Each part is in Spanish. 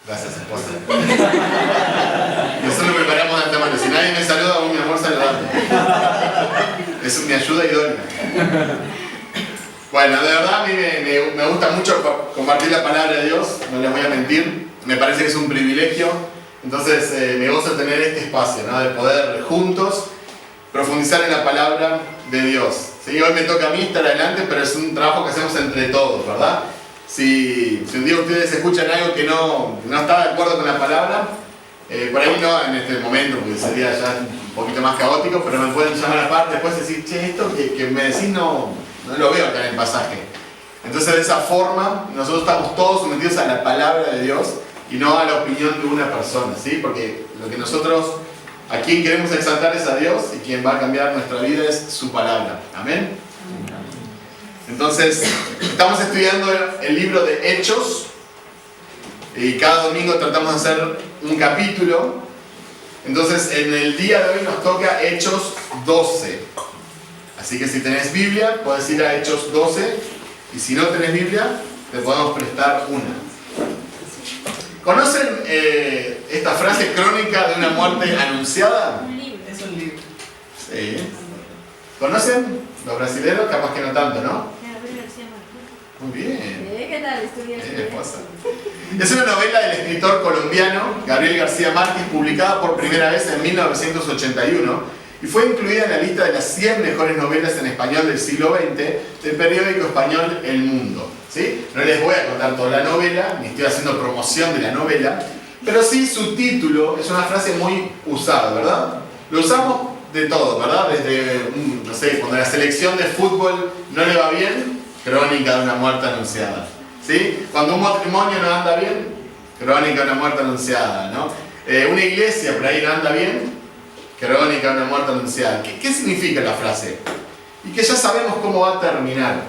Gracias, esposa. Nosotros lo preparamos de antemano. Si nadie me saluda, hago mi amor saludando. Eso me ayuda idónea. Bueno, de verdad a mí me gusta mucho compartir la palabra de Dios, no les voy a mentir. Me parece que es un privilegio. Entonces me gozo tener este espacio, ¿no? De poder juntos profundizar en la palabra de Dios. ¿Sí? Hoy me toca a mí estar adelante, pero es un trabajo que hacemos entre todos, ¿verdad? Si un día ustedes escuchan algo que no está de acuerdo con la palabra, por ahí no en este momento, porque sería ya un poquito más caótico, pero me pueden llamar aparte después y decir, che, esto que me decís no lo veo acá en el pasaje. Entonces de esa forma nosotros estamos todos sometidos a la palabra de Dios y no a la opinión de una persona, ¿sí? Porque lo que nosotros, a quien queremos exaltar es a Dios, y quien va a cambiar nuestra vida es su palabra. ¿Amén? Entonces, estamos estudiando el libro de Hechos y cada domingo tratamos de hacer un capítulo. Entonces, en el día de hoy nos toca Hechos 12. Así que si tenés Biblia, puedes ir a Hechos 12, y si no tenés Biblia, te podemos prestar una. ¿Conocen esta frase crónica de una muerte anunciada? Un libro. Es un libro. Sí. ¿Conocen? Los brasileños, capaz que no tanto, ¿no? Gabriel García Márquez. Muy bien. ¿Qué tal? ¿Estudiaste? Esposa. Es una novela del escritor colombiano Gabriel García Márquez, publicada por primera vez en 1981 y fue incluida en la lista de las 100 mejores novelas en español del siglo XX del periódico español El Mundo. ¿Sí? No les voy a contar toda la novela, ni estoy haciendo promoción de la novela, pero sí su título es una frase muy usada, ¿verdad? Lo usamos de todo, ¿verdad? Desde, no sé, cuando la selección de fútbol no le va bien, crónica de una muerte anunciada. ¿Sí? Cuando un matrimonio no anda bien, crónica de una muerte anunciada, ¿no? Una iglesia por ahí no anda bien, crónica de una muerte anunciada. ¿Qué significa la frase? Y que ya sabemos cómo va a terminar.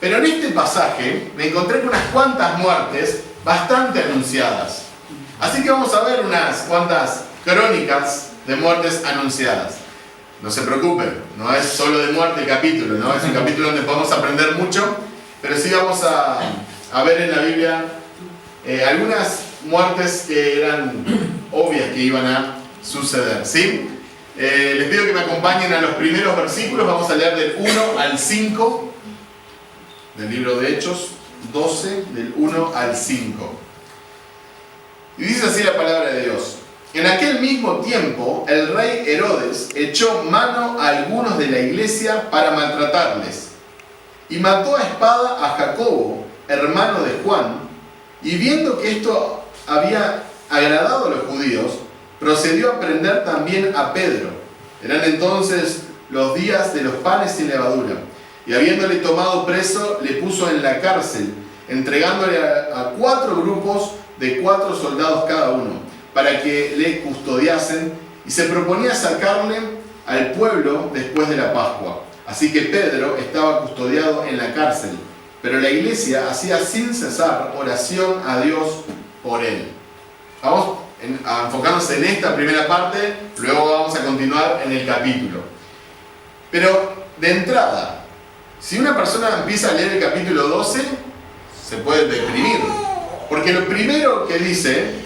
Pero en este pasaje me encontré con unas cuantas muertes bastante anunciadas. Así que vamos a ver unas cuantas crónicas de muertes anunciadas. No se preocupen, no es solo de muerte el capítulo, ¿no? Es un capítulo donde podemos aprender mucho, pero sí vamos a ver en la Biblia algunas muertes que eran obvias que iban a suceder, ¿sí? Les pido que me acompañen a los primeros versículos. Vamos a leer del 1 al 5 del libro de Hechos 12, del 1 al 5. Y dice así la palabra de Dios. En aquel mismo tiempo, el rey Herodes echó mano a algunos de la iglesia para maltratarles, y mató a espada a Jacobo, hermano de Juan, y viendo que esto había agradado a los judíos, procedió a prender también a Pedro. Eran entonces los días de los panes sin levadura, y habiéndole tomado preso, le puso en la cárcel, entregándole a 4 grupos de 4 soldados cada uno, para que le custodiasen, y se proponía sacarle al pueblo después de la Pascua. Así que Pedro estaba custodiado en la cárcel, pero la iglesia hacía sin cesar oración a Dios por él. Vamos a enfocarnos en esta primera parte, luego vamos a continuar en el capítulo. Pero de entrada, si una persona empieza a leer el capítulo 12, se puede deprimir, porque lo primero que dice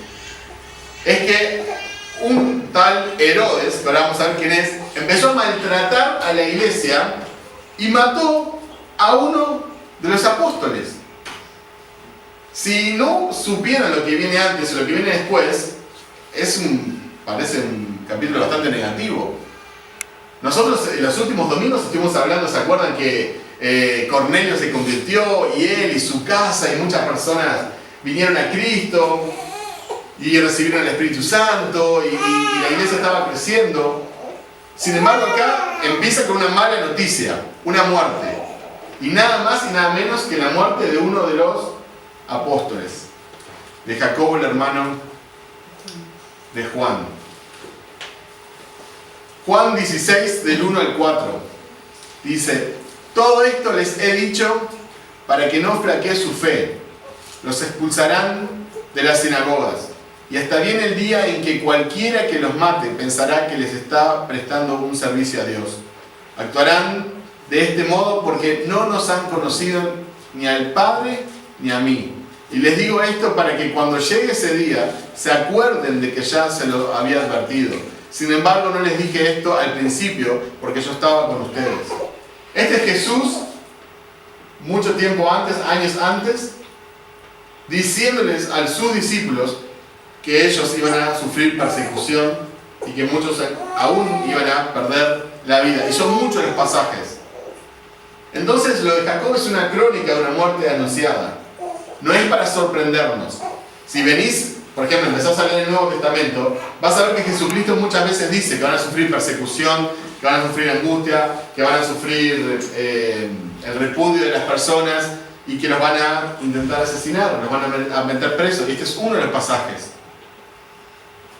es que un tal Herodes, que ahora vamos a ver quién es, empezó a maltratar a la iglesia y mató a uno de los apóstoles. Si no supieran lo que viene antes o lo que viene después, parece un capítulo bastante negativo. Nosotros en los últimos domingos estuvimos hablando, ¿se acuerdan que Cornelio se convirtió, y él y su casa y muchas personas vinieron a Cristo y recibieron el Espíritu Santo y la iglesia estaba creciendo? Sin embargo, acá empieza con una mala noticia, una muerte, y nada más y nada menos que la muerte de uno de los apóstoles, de Jacobo, el hermano de Juan. Juan 16, del 1 al 4, dice: todo esto les he dicho para que no flaquee su fe. Los expulsarán de las sinagogas, y hasta viene el día en que cualquiera que los mate pensará que les está prestando un servicio a Dios. Actuarán de este modo porque no nos han conocido ni al Padre ni a mí. Y les digo esto para que cuando llegue ese día se acuerden de que ya se lo había advertido. Sin embargo, no les dije esto al principio porque yo estaba con ustedes. Este es Jesús, mucho tiempo antes, años antes, diciéndoles a sus discípulos que ellos iban a sufrir persecución y que muchos aún iban a perder la vida. Y son muchos los pasajes. Entonces, lo de Jacob es una crónica de una muerte anunciada. No es para sorprendernos. Si venís, por ejemplo, empezás a leer el Nuevo Testamento, vas a ver que Jesucristo muchas veces dice que van a sufrir persecución, que van a sufrir angustia, que van a sufrir el repudio de las personas y que los van a intentar asesinar, los van a meter presos. Y este es uno de los pasajes.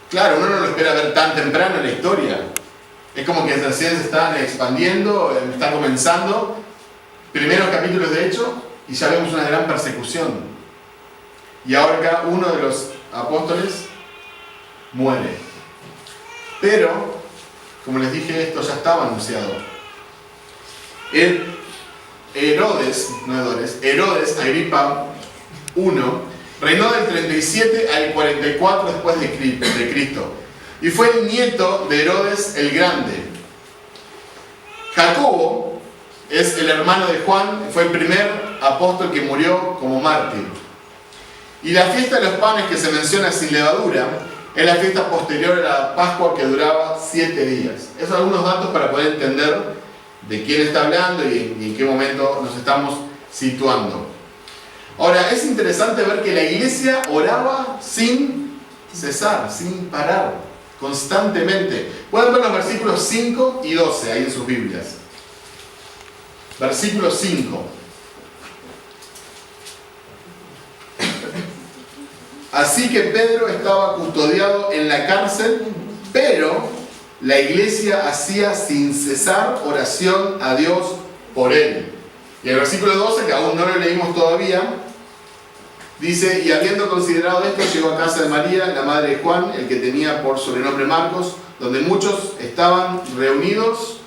Claro, uno no lo espera ver tan temprano en la historia. Es como que recién se están expandiendo, están comenzando. Primeros capítulos de Hechos y ya vemos una gran persecución. Y ahora acá uno de los apóstoles muere. Pero, como les dije, esto ya estaba anunciado. Herodes Agripa I reinó del 37 al 44 después de Cristo y fue el nieto de Herodes el Grande. Jacobo es el hermano de Juan, fue el primer apóstol que murió como mártir. Y la fiesta de los panes que se menciona sin levadura es la fiesta posterior a la Pascua que duraba 7 días. Esos son algunos datos para poder entender de quién está hablando y en qué momento nos estamos situando. Ahora, es interesante ver que la iglesia oraba sin cesar, sin parar, constantemente. Pueden ver los versículos 5 y 12 ahí en sus Biblias. Versículo 5. Así que Pedro estaba custodiado en la cárcel, pero la iglesia hacía sin cesar oración a Dios por él. Y el versículo 12, que aún no lo leímos todavía, dice: y habiendo considerado esto, llegó a casa de María, la madre de Juan, el que tenía por sobrenombre Marcos, donde muchos estaban reunidos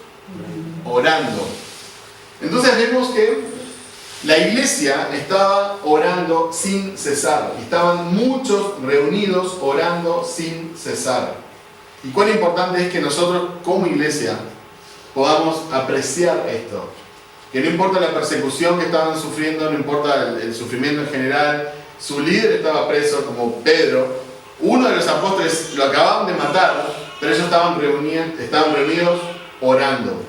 orando. Entonces vemos que la iglesia estaba orando sin cesar. Estaban muchos reunidos orando sin cesar. Y cuán importante es que nosotros como iglesia podamos apreciar esto. Que no importa la persecución que estaban sufriendo, no importa el sufrimiento en general, su líder estaba preso como Pedro, uno de los apóstoles lo acababan de matar, pero ellos estaban reunidos orando.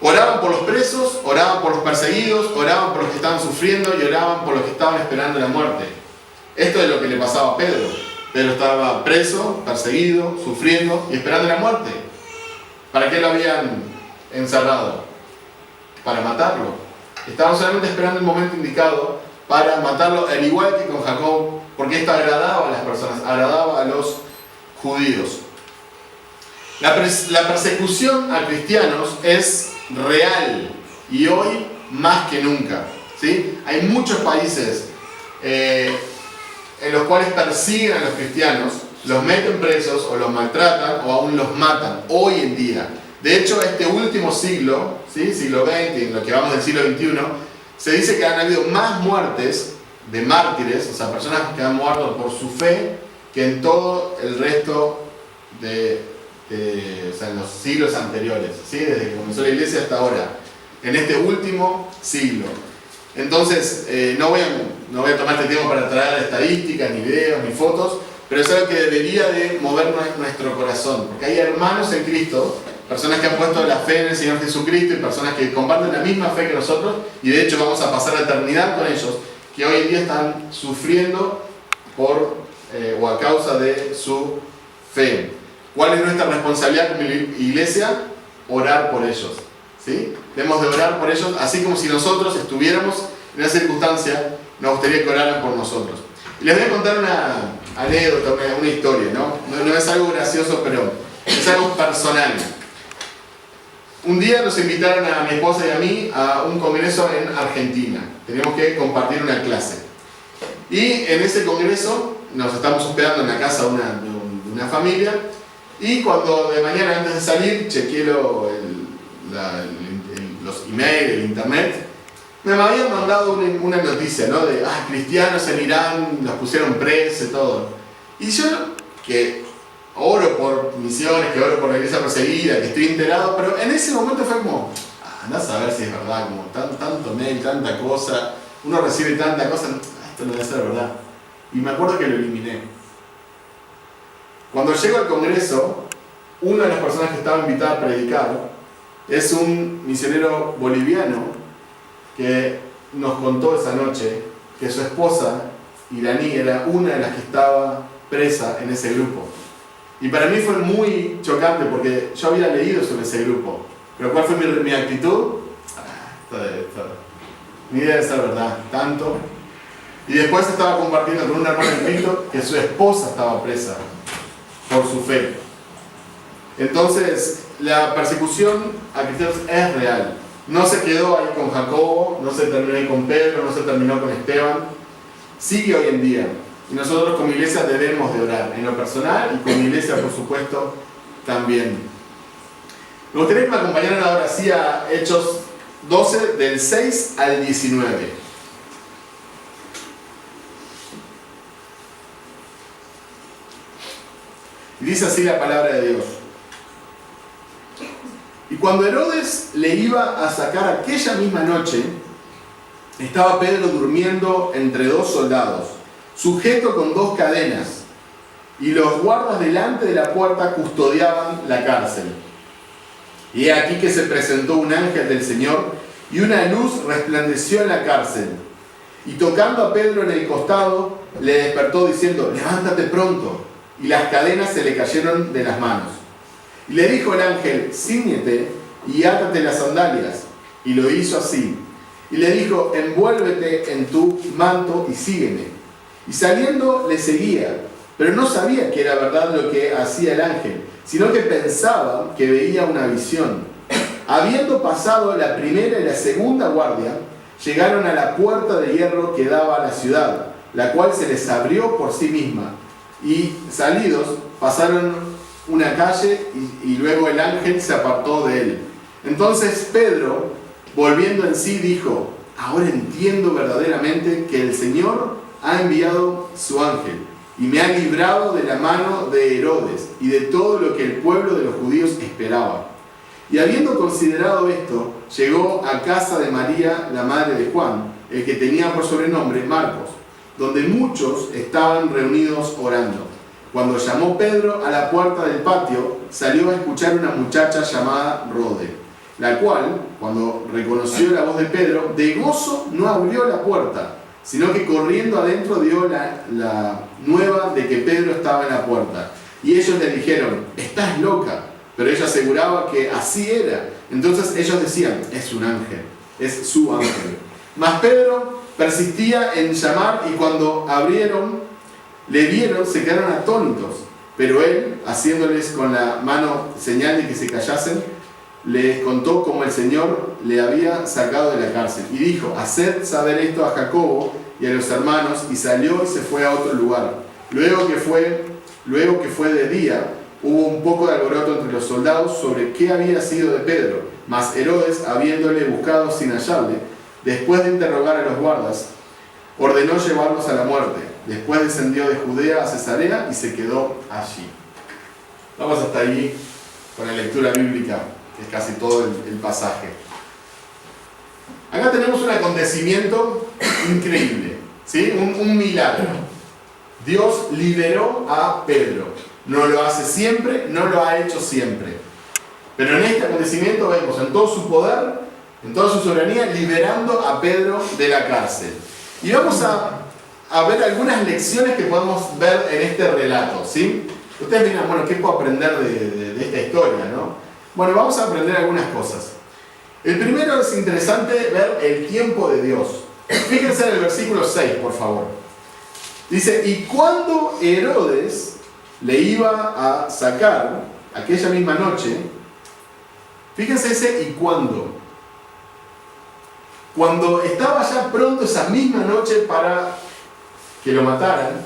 Oraban por los presos, oraban por los perseguidos, oraban por los que estaban sufriendo y oraban por los que estaban esperando la muerte. Esto es lo que le pasaba a Pedro. Pedro estaba preso, perseguido, sufriendo y esperando la muerte. ¿Para qué lo habían encerrado? Para matarlo. Estaban solamente esperando el momento indicado para matarlo, al igual que con Jacob, porque esto agradaba a las personas, agradaba a los judíos. La persecución a cristianos es real y hoy más que nunca, ¿sí? Hay muchos países en los cuales persiguen a los cristianos, los meten presos o los maltratan o aún los matan hoy en día. De hecho, este último siglo, ¿sí? Siglo XX, en lo que vamos del siglo XXI, se dice que han habido más muertes de mártires, o sea, personas que han muerto por su fe, que en todo el resto o sea, en los siglos anteriores, ¿sí? Desde que comenzó la iglesia hasta ahora, en este último siglo. Entonces, no voy a tomar este tiempo para traer estadísticas, ni videos, ni fotos, pero es algo que debería de mover nuestro corazón, porque hay hermanos en Cristo, personas que han puesto la fe en el Señor Jesucristo y personas que comparten la misma fe que nosotros, y de hecho vamos a pasar la eternidad con ellos, que hoy en día están sufriendo por o a causa de su fe. ¿Cuál es nuestra responsabilidad como iglesia? Orar por ellos, ¿sí? Debemos de orar por ellos, así como si nosotros estuviéramos en esa circunstancia, nos gustaría que oraran por nosotros. Y les voy a contar una anécdota, una historia, ¿no? No es algo gracioso, pero es algo personal. Un día nos invitaron a mi esposa y a mí a un congreso en Argentina. Teníamos que compartir una clase. Y en ese congreso nos estamos hospedando en la casa de una familia. Y cuando de mañana antes de salir chequeé los emails, el internet, Me habían mandado una noticia, ¿no? De, cristianos en Irán, los pusieron presos y todo. Y yo, que oro por misiones, que oro por la iglesia perseguida, que estoy enterado, pero en ese momento fue como, andá a saber si es verdad, como tanto mail, tanta cosa, uno recibe tanta cosa, esto no debe ser verdad. Y me acuerdo que lo eliminé. Cuando llego al Congreso, una de las personas que estaba invitada a predicar es un misionero boliviano que nos contó esa noche que su esposa iraní era una de las que estaba presa en ese grupo. Y para mí fue muy chocante porque yo había leído sobre ese grupo. Pero ¿cuál fue mi actitud? Ni debe ser verdad, tanto. Y después estaba compartiendo con un hermano en Cristo que su esposa estaba presa por su fe. Entonces, la persecución a cristianos es real. No se quedó ahí con Jacobo, no se terminó ahí con Pedro, no se terminó con Esteban. Sigue hoy en día. Y nosotros como iglesia debemos de orar, en lo personal y como iglesia, por supuesto, también. Me gustaría que me acompañaran ahora sí a Hechos 12, del 6 al 19. Y dice así la palabra de Dios. Y cuando Herodes le iba a sacar aquella misma noche, estaba Pedro durmiendo entre dos soldados, sujeto con dos cadenas, y los guardas delante de la puerta custodiaban la cárcel. Y he aquí que se presentó un ángel del Señor, y una luz resplandeció en la cárcel. Y tocando a Pedro en el costado, le despertó diciendo, levántate pronto. Y las cadenas se le cayeron de las manos. Y le dijo el ángel, cíñete y átate las sandalias. Y lo hizo así. Y le dijo, envuélvete en tu manto y sígueme. Y saliendo le seguía, pero no sabía que era verdad lo que hacía el ángel, sino que pensaba que veía una visión. Habiendo pasado la primera y la segunda guardia, llegaron a la puerta de hierro que daba a la ciudad, la cual se les abrió por sí misma. Y salidos, pasaron una calle y luego el ángel se apartó de él. Entonces Pedro, volviendo en sí, dijo, ahora entiendo verdaderamente que el Señor ha enviado su ángel y me ha librado de la mano de Herodes y de todo lo que el pueblo de los judíos esperaba. Y habiendo considerado esto, llegó a casa de María, la madre de Juan, el que tenía por sobrenombre Marcos, donde muchos estaban reunidos orando. Cuando llamó Pedro a la puerta del patio, salió a escuchar una muchacha llamada Rode, la cual, cuando reconoció la voz de Pedro, de gozo no abrió la puerta, sino que corriendo adentro dio la nueva de que Pedro estaba en la puerta. Y ellos le dijeron, estás loca. Pero ella aseguraba que así era. Entonces ellos decían, es un ángel, es su ángel. Mas Pedro persistía en llamar y cuando abrieron, le vieron, se quedaron atónitos. Pero él, haciéndoles con la mano señal de que se callasen, les contó cómo el Señor le había sacado de la cárcel. Y dijo, haced saber esto a Jacobo y a los hermanos, y salió y se fue a otro lugar. Luego que fue de día, hubo un poco de alboroto entre los soldados sobre qué había sido de Pedro. Mas Herodes, habiéndole buscado sin hallarle, después de interrogar a los guardas, ordenó llevarlos a la muerte. Después descendió de Judea a Cesarea y se quedó allí. Vamos hasta allí con la lectura bíblica, que es casi todo el pasaje. Acá tenemos un acontecimiento increíble, ¿sí? Un milagro. Dios liberó a Pedro. No lo hace siempre, no lo ha hecho siempre. Pero en este acontecimiento vemos en todo su poder, en toda su soberanía, liberando a Pedro de la cárcel. Y vamos a ver algunas lecciones que podemos ver en este relato, ¿sí? Ustedes dirán, bueno, ¿qué puedo aprender de esta historia, no? Bueno, vamos a aprender algunas cosas. El primero es interesante ver el tiempo de Dios. Fíjense en el versículo 6, por favor. Dice, y cuando Herodes le iba a sacar aquella misma noche, fíjense ese y cuándo. Cuando estaba ya pronto esa misma noche para que lo mataran,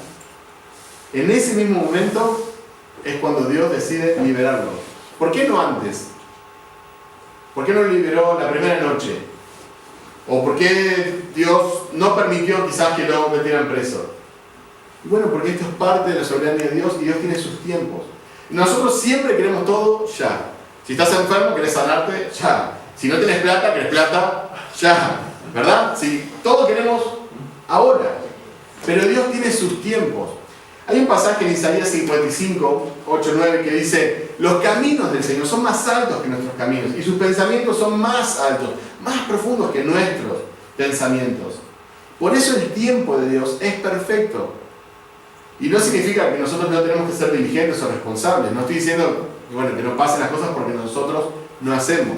en ese mismo momento es cuando Dios decide liberarlo. ¿Por qué no antes? ¿Por qué no lo liberó la primera noche? ¿O por qué Dios no permitió quizás que lo metieran preso? Y bueno, porque esto es parte de la soberanía de Dios y Dios tiene sus tiempos. Y nosotros siempre queremos todo ya. Si estás enfermo, querés sanarte, ya. Si no tenés plata, querés plata, ya. ¿Verdad? Si todo queremos ahora. Pero Dios tiene sus tiempos. Hay un pasaje en Isaías 55, 8, 9 que dice: los caminos del Señor son más altos que nuestros caminos y sus pensamientos son más altos, más profundos que nuestros pensamientos. Por eso el tiempo de Dios es perfecto. Y no significa que nosotros no tenemos que ser diligentes o responsables. No estoy diciendo que no pasen las cosas porque nosotros no hacemos.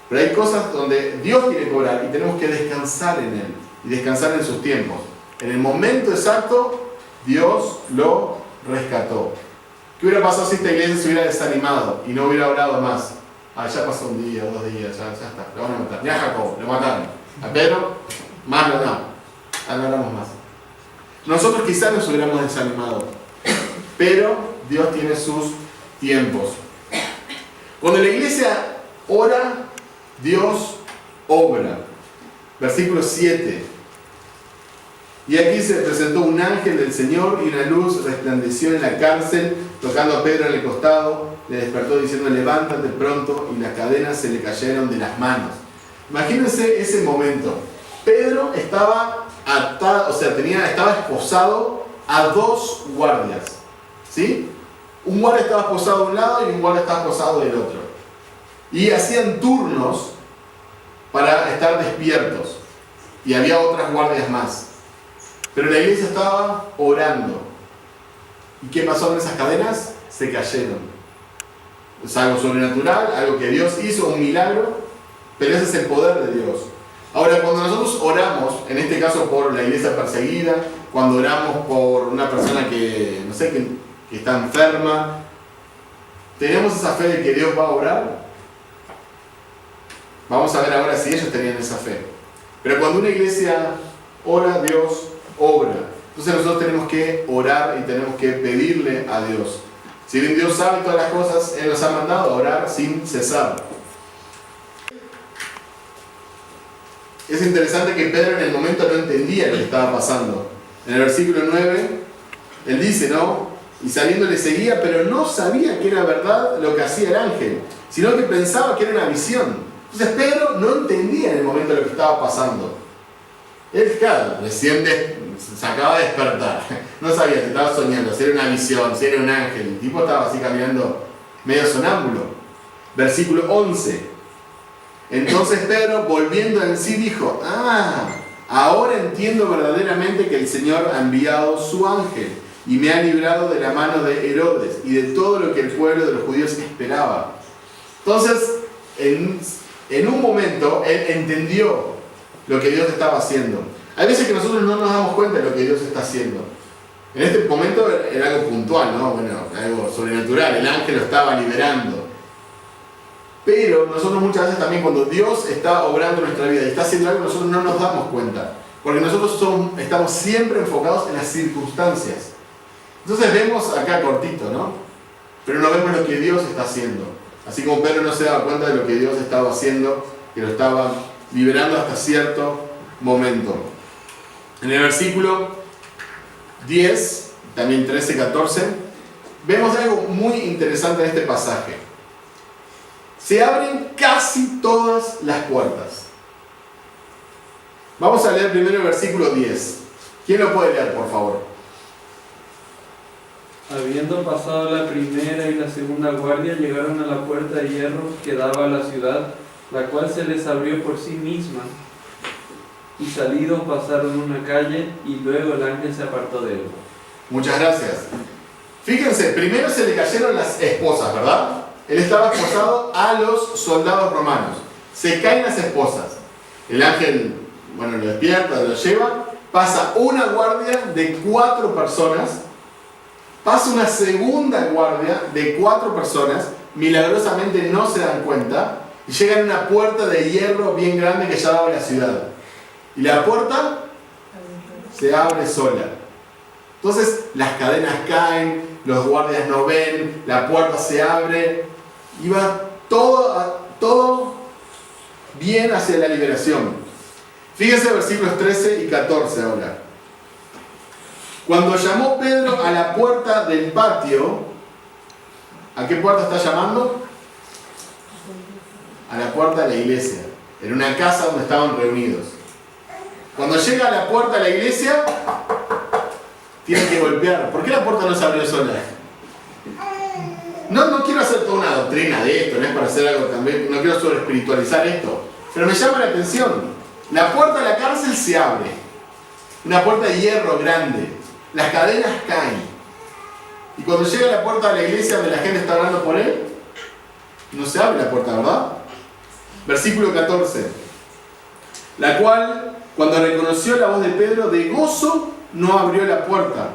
Pero hay cosas donde Dios quiere cobrar y tenemos que descansar en Él y descansar en sus tiempos. En el momento exacto, Dios lo rescató. ¿Qué hubiera pasado si esta iglesia se hubiera desanimado y no hubiera orado más? Ya pasó un día, 2 días, ya está, lo van a matar. Ni a Jacob, lo mataron. A Pedro, más no, no oramos más. Nosotros quizás nos hubiéramos desanimado, pero Dios tiene sus tiempos. Cuando la iglesia ora, Dios obra. Versículo 7. Y aquí se presentó un ángel del Señor y una luz resplandeció en la cárcel, tocando a Pedro en el costado, le despertó diciendo: levántate pronto, y las cadenas se le cayeron de las manos. Imagínense ese momento. Pedro estaba atado, estaba esposado a 2 guardias. ¿Sí? Un guardia estaba esposado de un lado y un guardia estaba esposado del otro. Y hacían turnos para estar despiertos. Y había otras guardias más. Pero la iglesia estaba orando. ¿Y qué pasó con esas cadenas? Se cayeron. Es algo sobrenatural, algo que Dios hizo, un milagro, pero ese es el poder de Dios. Ahora, cuando nosotros oramos, en este caso por la iglesia perseguida, cuando oramos por una persona que está enferma, ¿tenemos esa fe de que Dios va a obrar? Vamos a ver ahora si ellos tenían esa fe. Pero cuando una iglesia ora, Dios obra. Entonces nosotros tenemos que orar y tenemos que pedirle a Dios. Si bien Dios sabe todas las cosas, Él nos ha mandado a orar sin cesar. Es interesante que Pedro en el momento no entendía lo que estaba pasando. En el versículo 9, él dice, ¿no? Y saliendo le seguía, pero no sabía que era verdad lo que hacía el ángel, sino que pensaba que era una visión. Entonces Pedro no entendía en el momento lo que estaba pasando. Él, claro, recién se acaba de despertar. No sabía si estaba soñando, si era una visión, si era un ángel. El tipo estaba así caminando medio sonámbulo. Versículo 11. Entonces Pedro, volviendo en sí, dijo: ahora entiendo verdaderamente que el Señor ha enviado su ángel y me ha librado de la mano de Herodes y de todo lo que el pueblo de los judíos esperaba. Entonces, en un momento, él entendió lo que Dios estaba haciendo. Hay veces que nosotros no nos damos cuenta de lo que Dios está haciendo. En este momento era algo puntual, ¿no? Bueno, algo sobrenatural, el ángel lo estaba liberando. Pero nosotros muchas veces también, cuando Dios está obrando en nuestra vida y está haciendo algo, nosotros no nos damos cuenta. Porque nosotros estamos siempre enfocados en las circunstancias. Entonces vemos acá cortito, ¿no? Pero no vemos lo que Dios está haciendo. Así como Pedro no se daba cuenta de lo que Dios estaba haciendo, que lo estaba liberando hasta cierto momento. En el versículo 10, también 13, 14, vemos algo muy interesante en este pasaje. Se abren casi todas las puertas. Vamos a leer primero el versículo 10. ¿Quién lo puede leer, por favor? Habiendo pasado la primera y la segunda guardia, llegaron a la puerta de hierro que daba a la ciudad, la cual se les abrió por sí misma. Y salido pasaron una calle y luego el ángel se apartó de él. Muchas gracias. Fíjense, primero se le cayeron las esposas, ¿verdad? Él estaba esposado a los soldados romanos. Se caen las esposas. El ángel, lo despierta, lo lleva. Pasa una guardia de 4 personas. Pasa una segunda guardia de 4 personas. Milagrosamente no se dan cuenta. Y llegan a una puerta de hierro bien grande que ya daba a la ciudad. Y la puerta se abre sola. Entonces las cadenas caen, los guardias no ven, la puerta se abre y va todo bien hacia la liberación. Fíjense versículos 13 y 14 ahora. Cuando llamó Pedro a la puerta del patio, ¿a qué puerta está llamando? A la puerta de la iglesia. En una casa donde estaban reunidos. Cuando llega a la puerta de la iglesia, tiene que golpear. ¿Por qué la puerta no se abrió sola? No quiero hacer toda una doctrina de esto, no es para hacer algo también, no quiero sobre espiritualizar esto. Pero me llama la atención. La puerta de la cárcel se abre. Una puerta de hierro grande. Las cadenas caen. Y cuando llega a la puerta de la iglesia donde la gente está hablando por él, no se abre la puerta, ¿verdad? Versículo 14. La cual, cuando reconoció la voz de Pedro, de gozo no abrió la puerta,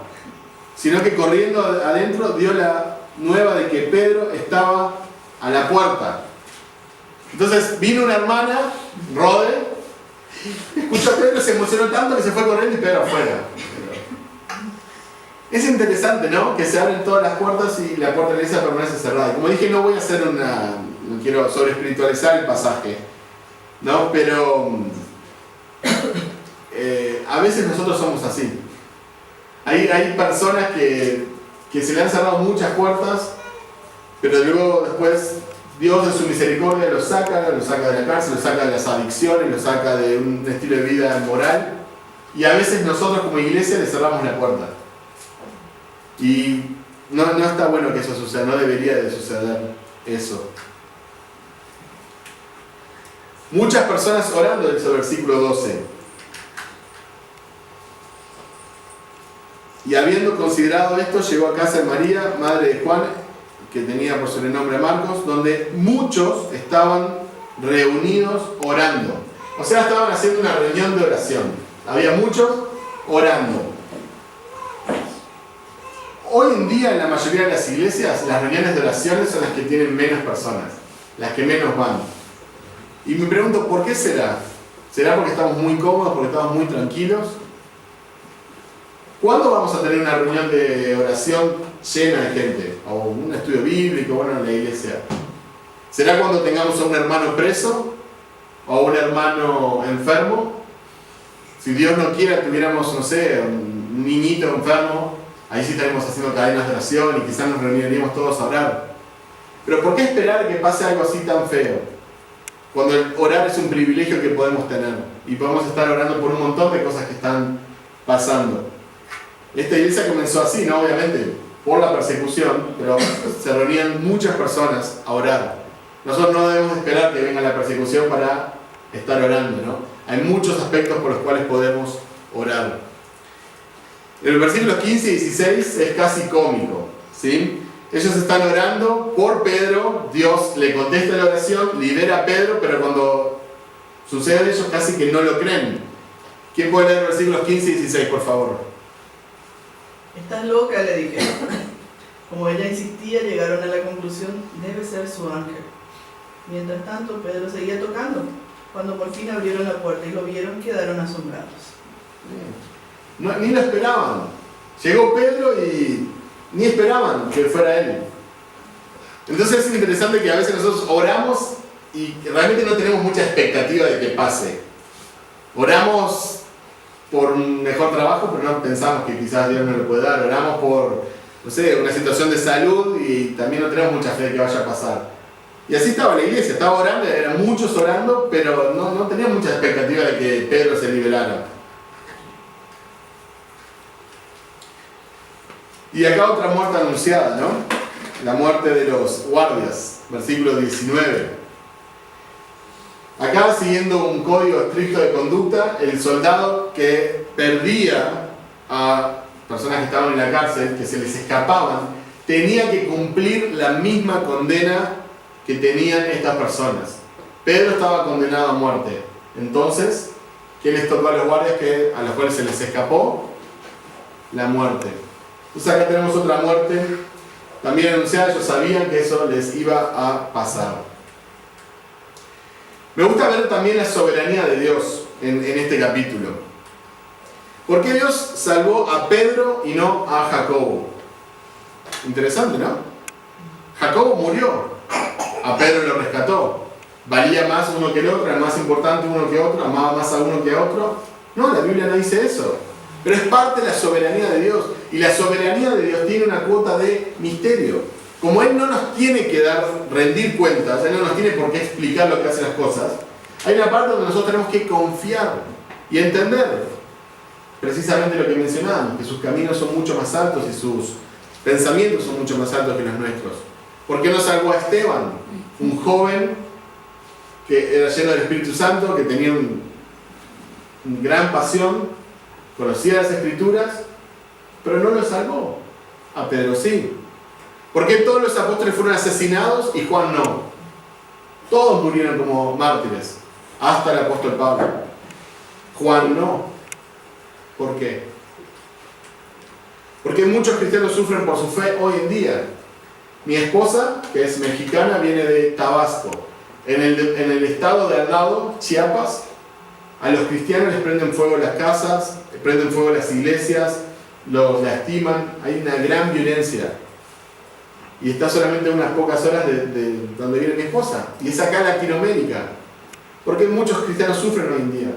sino que corriendo adentro dio la nueva de que Pedro estaba a la puerta. Entonces vino una hermana, Rode, escuchó a Pedro, se emocionó tanto que se fue corriendo y Pedro afuera. Es interesante, ¿no? Que se abren todas las puertas y la puerta de la iglesia permanece cerrada. Como dije, no voy a hacer no quiero sobre espiritualizar el pasaje, ¿no? Pero a veces nosotros somos así. Hay personas que se le han cerrado muchas puertas, pero luego después Dios en su misericordia lo saca de la cárcel, lo saca de las adicciones, lo saca de un estilo de vida moral, y a veces nosotros como iglesia le cerramos la puerta. Y no está bueno que eso suceda, no debería de suceder eso. Muchas personas orando, dice el versículo 12. Y habiendo considerado esto, llegó a casa de María, madre de Juan, que tenía por sobrenombre Marcos, donde muchos estaban reunidos orando. O sea, estaban haciendo una reunión de oración. Había muchos orando. Hoy en día en la mayoría de las iglesias, las reuniones de oraciones son las que tienen menos personas, las que menos van. Y me pregunto, ¿por qué será? ¿Será porque estamos muy cómodos, porque estamos muy tranquilos? ¿Cuándo vamos a tener una reunión de oración llena de gente? O un estudio bíblico, bueno, en la iglesia. ¿Será cuando tengamos a un hermano preso? ¿O a un hermano enfermo? Si Dios no quiera, tuviéramos, no sé, un niñito enfermo, ahí sí estaremos haciendo cadenas de oración y quizás nos reuniríamos todos a orar. Pero ¿por qué esperar que pase algo así tan feo? Cuando el orar es un privilegio que podemos tener y podemos estar orando por un montón de cosas que están pasando. Esta iglesia comenzó así, ¿no? Obviamente, por la persecución, pero se reunían muchas personas a orar. Nosotros no debemos esperar que venga la persecución para estar orando, ¿no? Hay muchos aspectos por los cuales podemos orar. En los versículos 15 y 16 es casi cómico, ¿sí? Ellos están orando por Pedro, Dios le contesta la oración, libera a Pedro, pero cuando sucede eso casi que no lo creen. ¿Quién puede leer versículos 15 y 16, por favor? Estás loca, le dijeron. Como ella insistía, llegaron a la conclusión, debe ser su ángel. Mientras tanto, Pedro seguía tocando. Cuando por fin abrieron la puerta y lo vieron, quedaron asombrados. Ni lo esperaban. Llegó Pedro y ni esperaban que fuera él. Entonces es interesante que a veces nosotros oramos y realmente no tenemos mucha expectativa de que pase. Oramos por un mejor trabajo, pero no pensamos que quizás Dios nos lo puede dar. Oramos por, no sé, una situación de salud y también no tenemos mucha fe de que vaya a pasar. Y así estaba la iglesia, estaba orando, eran muchos orando, pero no tenía mucha expectativa de que Pedro se liberara. Y acá otra muerte anunciada, ¿no? La muerte de los guardias, versículo 19. Acá, siguiendo un código estricto de conducta, el soldado que perdía a personas que estaban en la cárcel, que se les escapaban, tenía que cumplir la misma condena que tenían estas personas. Pedro estaba condenado a muerte. Entonces, ¿qué les tocó a los guardias a los cuales se les escapó? La muerte. Entonces acá tenemos otra muerte también anunciada. Ellos sabían que eso les iba a pasar. Me gusta ver también la soberanía de Dios en este capítulo. ¿Por qué Dios salvó a Pedro y no a Jacobo? Interesante, ¿no? Jacobo murió, a Pedro lo rescató. valía más uno que el otro, era más importante uno que otro, amaba más a uno que a otro. No, la Biblia no dice eso. Pero es parte de la soberanía de Dios. Y la soberanía de Dios tiene una cuota de misterio. Como Él no nos tiene que rendir cuentas, Él no nos tiene por qué explicar lo que hacen las cosas, hay una parte donde nosotros tenemos que confiar y entender precisamente lo que mencionábamos, que sus caminos son mucho más altos y sus pensamientos son mucho más altos que los nuestros. ¿Por qué no salvó a Esteban? Un joven que era lleno del Espíritu Santo, que tenía una gran pasión, conocía las Escrituras, pero no lo salvó. A Pedro sí. ¿Por qué todos los apóstoles fueron asesinados y Juan no? Todos murieron como mártires, hasta el apóstol Pablo. Juan no. ¿Por qué? Porque muchos cristianos sufren por su fe hoy en día. Mi esposa, que es mexicana, viene de Tabasco. En el estado de al lado, Chiapas, a los cristianos les prenden fuego las casas, les prenden fuego las iglesias, los lastiman, hay una gran violencia. Y está solamente a unas pocas horas de donde vive mi esposa. Y es acá en Latinoamérica. Porque muchos cristianos sufren hoy en día.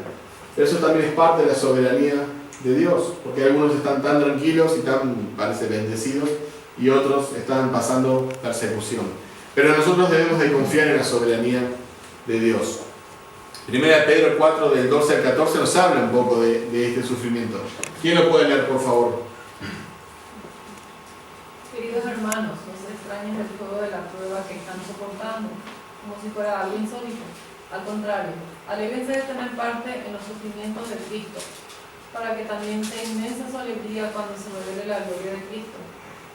Pero eso también es parte de la soberanía de Dios. Porque algunos están tan tranquilos y tan, parece, bendecidos, y otros están pasando persecución. Pero nosotros debemos de confiar en la soberanía de Dios. Primera Pedro 4, del 12 al 14, nos habla un poco de este sufrimiento. ¿Quién lo puede leer, por favor? Queridos hermanos, no se extrañen del fuego de la prueba que están soportando, como si fuera algo insólito. Al contrario, alégrense de tener parte en los sufrimientos de Cristo, para que también sea inmensa su alegría cuando se revele la gloria de Cristo.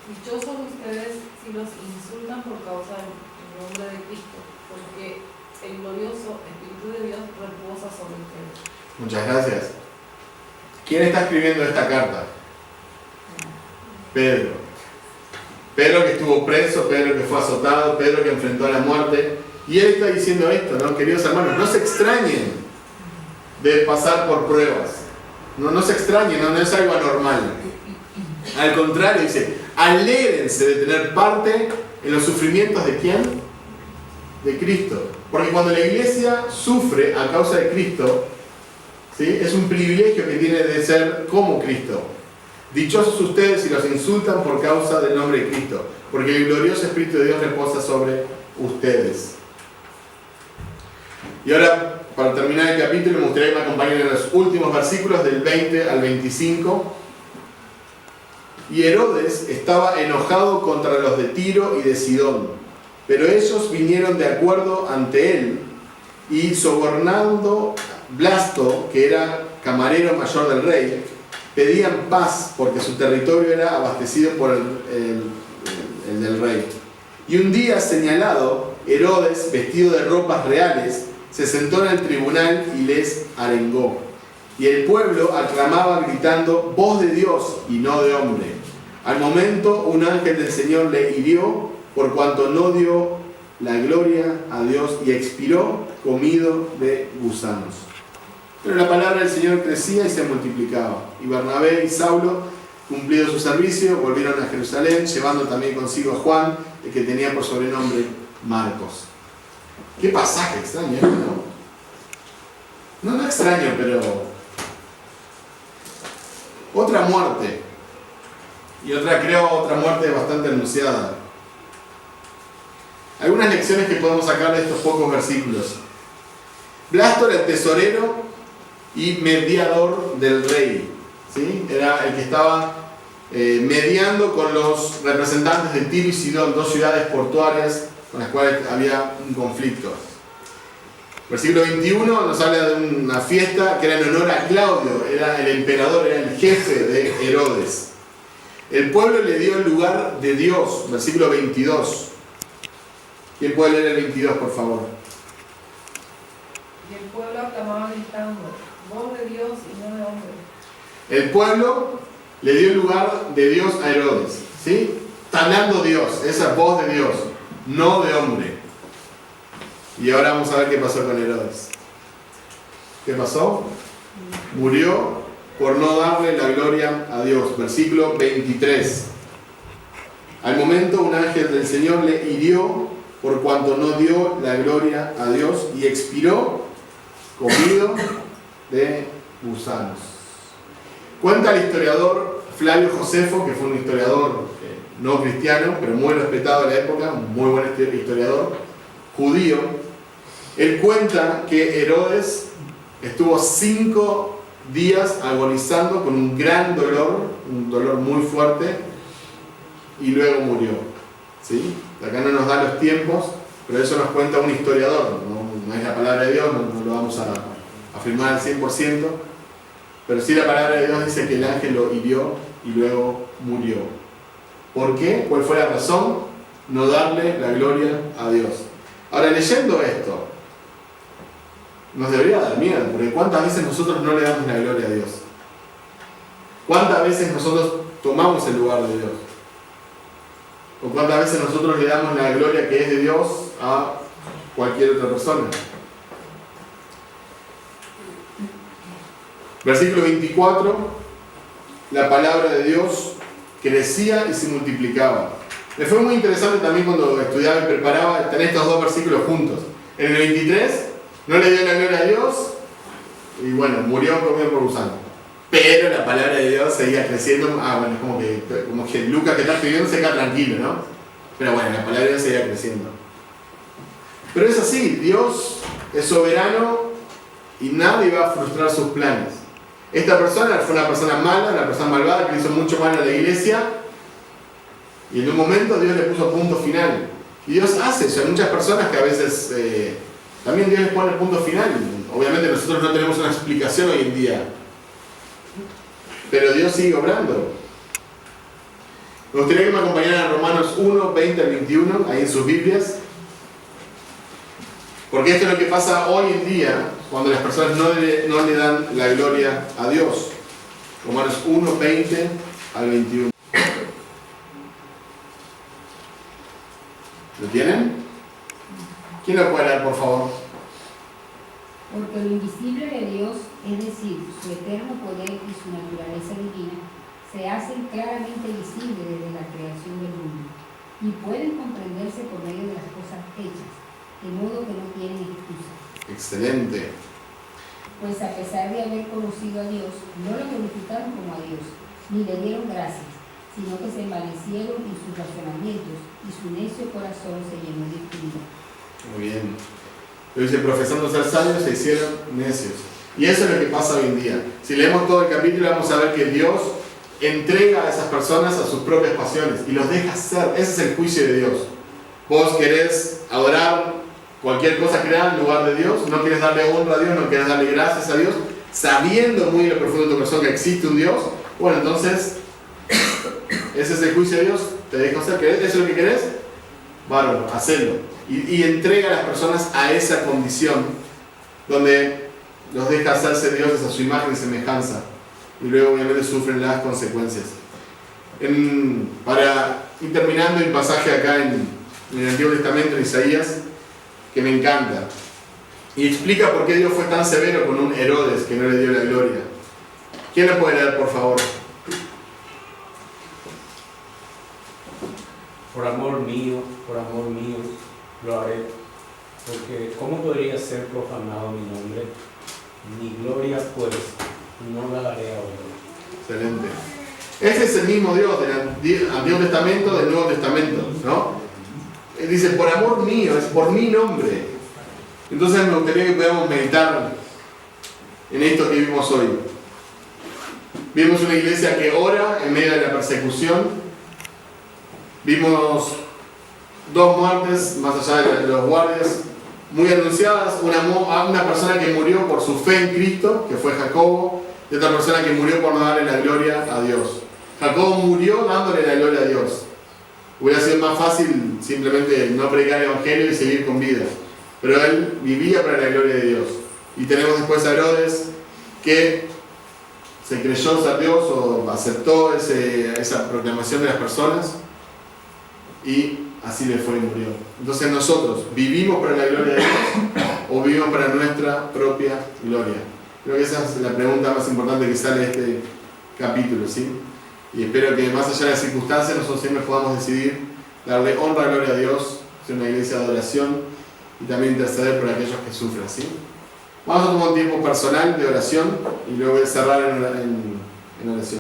Dichosos ustedes si los insultan por causa del nombre de Cristo, porque el glorioso Espíritu de Dios reposa sobre ustedes. Muchas gracias. ¿Quién está escribiendo esta carta? Pedro. Pedro que estuvo preso, Pedro que fue azotado, Pedro que enfrentó a la muerte. Y él está diciendo esto, ¿no? Queridos hermanos, no se extrañen de pasar por pruebas. No se extrañen, no es algo anormal. Al contrario, dice, alégrense de tener parte en los sufrimientos ¿de quién? De Cristo. Porque cuando la iglesia sufre a causa de Cristo, ¿sí? Es un privilegio que tiene de ser como Cristo. Dichosos ustedes si los insultan por causa del nombre de Cristo, porque el glorioso Espíritu de Dios reposa sobre ustedes. Y ahora, para terminar el capítulo, me gustaría que me acompañen en los últimos versículos del 20 al 25. Y Herodes estaba enojado contra los de Tiro y de Sidón, pero ellos vinieron de acuerdo ante él, y sobornando Blasto, que era camarero mayor del rey, pedían paz porque su territorio era abastecido por el del rey. Y un día señalado, Herodes, vestido de ropas reales, se sentó en el tribunal y les arengó. Y el pueblo aclamaba gritando, voz de Dios y no de hombre. Al momento un ángel del Señor le hirió por cuanto no dio la gloria a Dios y expiró comido de gusanos. Pero la palabra del Señor crecía y se multiplicaba. Y Bernabé y Saulo, cumplido su servicio, volvieron a Jerusalén, llevando también consigo a Juan, el que tenía por sobrenombre Marcos. Qué pasaje extraño, ¿no? No extraño, pero otra muerte. Y otra muerte bastante anunciada. Algunas lecciones que podemos sacar de estos pocos versículos. Blasto era el tesorero y mediador del rey, ¿sí? Era el que estaba mediando con los representantes de Tiro y Sidón, dos ciudades portuarias con las cuales había un conflicto. Versículo 21 nos habla de una fiesta que era en honor a Claudio, era el emperador, era el jefe de Herodes. El pueblo le dio el lugar de Dios, versículo 22. ¿Quién puede leer el 22, por favor? Y el pueblo aclamaba gritando, voz de Dios y no de hombre. El pueblo le dio el lugar de Dios a Herodes, ¿sí? Está hablando Dios, esa voz de Dios, no de hombre. Y ahora vamos a ver qué pasó con Herodes. ¿Qué pasó? Murió por no darle la gloria a Dios. Versículo 23. Al momento un ángel del Señor le hirió por cuanto no dio la gloria a Dios y expiró comido de gusanos. Cuenta el historiador Flavio Josefo, que fue un historiador no cristiano, pero muy respetado en la época, un muy buen historiador, judío. Él cuenta que Herodes estuvo 5 días agonizando con un gran dolor, un dolor muy fuerte, y luego murió. ¿Sí? Acá no nos da los tiempos, pero eso nos cuenta un historiador, no es la palabra de Dios, no lo vamos a afirmar al 100%, pero sí la palabra de Dios dice que el ángel lo hirió y luego murió. ¿Por qué? ¿Cuál fue la razón? No darle la gloria a Dios. Ahora, leyendo esto, nos debería dar miedo, porque ¿cuántas veces nosotros no le damos la gloria a Dios? ¿Cuántas veces nosotros tomamos el lugar de Dios? ¿O cuántas veces nosotros le damos la gloria que es de Dios a cualquier otra persona? Versículo 24, la palabra de Dios crecía y se multiplicaba. Me fue muy interesante también cuando estudiaba y preparaba tener estos dos versículos juntos. En el 23, no le dio la gloria a Dios y bueno, murió comido por gusano. Pero la palabra de Dios seguía creciendo. Bueno, es como que Lucas que está escribiendo se queda tranquilo, ¿no? Pero bueno, la palabra de Dios seguía creciendo. Pero es así, Dios es soberano y nadie va a frustrar sus planes. Esta persona fue una persona mala, una persona malvada que le hizo mucho mal a la iglesia y en un momento Dios le puso punto final. Y Dios hace eso. Hay muchas personas que a veces también Dios les pone el punto final. Obviamente nosotros no tenemos una explicación hoy en día, pero Dios sigue obrando. Me gustaría que me acompañaran a Romanos 1, 20 al 21, ahí en sus Biblias. Porque esto es lo que pasa hoy en día cuando las personas no le dan la gloria a Dios. Romanos 1, 20 al 21. ¿Lo tienen? ¿Quién lo puede leer, por favor? Porque lo invisible de Dios, es decir, su eterno poder y su naturaleza divina, se hacen claramente visibles desde la creación del mundo y pueden comprenderse por medio de las cosas hechas, de modo que no tienen excusa. Excelente. Pues a pesar de haber conocido a Dios, no lo glorificaron como a Dios, ni le dieron gracias, sino que se envanecieron en sus razonamientos y su necio corazón se llenó de impiedad. Muy bien. Lo dice, profesando ser sabios se hicieron necios. Y eso es lo que pasa hoy en día. Si leemos todo el capítulo vamos a ver que Dios entrega a esas personas a sus propias pasiones y los deja hacer. Ese es el juicio de Dios. Vos querés adorar cualquier cosa creada en lugar de Dios, no quieres darle honra a Dios, no quieres darle gracias a Dios, sabiendo muy en lo profundo de tu corazón que existe un Dios. Bueno, entonces ese es el juicio de Dios. Te dejo hacer. ¿Eso es lo que querés? Bárbaro, hacelo. Y entrega a las personas a esa condición donde los deja hacerse dioses a su imagen y semejanza y luego obviamente sufren las consecuencias. Para ir terminando el pasaje acá en el Antiguo Testamento, en Isaías, que me encanta y explica por qué Dios fue tan severo con un Herodes que no le dio la gloria. ¿Quién lo puede leer, por favor? Por amor mío, lo haré, porque ¿cómo podría ser profanado mi nombre? Mi gloria, pues, no la daré a otro. Excelente. Ese es el mismo Dios del Antiguo Testamento, del Nuevo Testamento, ¿no? Él dice, por amor mío, es por mi nombre. Entonces me gustaría que podamos meditar en esto que vimos hoy. Vimos una iglesia que ora en medio de la persecución. Vimos 2 muertes, más allá de los guardias, muy anunciadas. Una persona que murió por su fe en Cristo, que fue Jacobo, y otra persona que murió por no darle la gloria a Dios. Jacobo murió dándole la gloria a Dios. Hubiera sido más fácil simplemente no predicar el Evangelio y seguir con vida. Pero él vivía para la gloria de Dios. Y tenemos después a Herodes, que se creyó ser Dios o aceptó esa proclamación de las personas. Y así le fue y murió. Entonces nosotros, ¿vivimos para la gloria de Dios o vivimos para nuestra propia gloria? Creo que esa es la pregunta más importante que sale de este capítulo, ¿sí? Y espero que más allá de las circunstancias nosotros siempre podamos decidir darle honra y gloria a Dios ser una iglesia de adoración y también interceder por aquellos que sufren, ¿sí? Vamos a tomar un tiempo personal de oración y luego voy a cerrar en oración.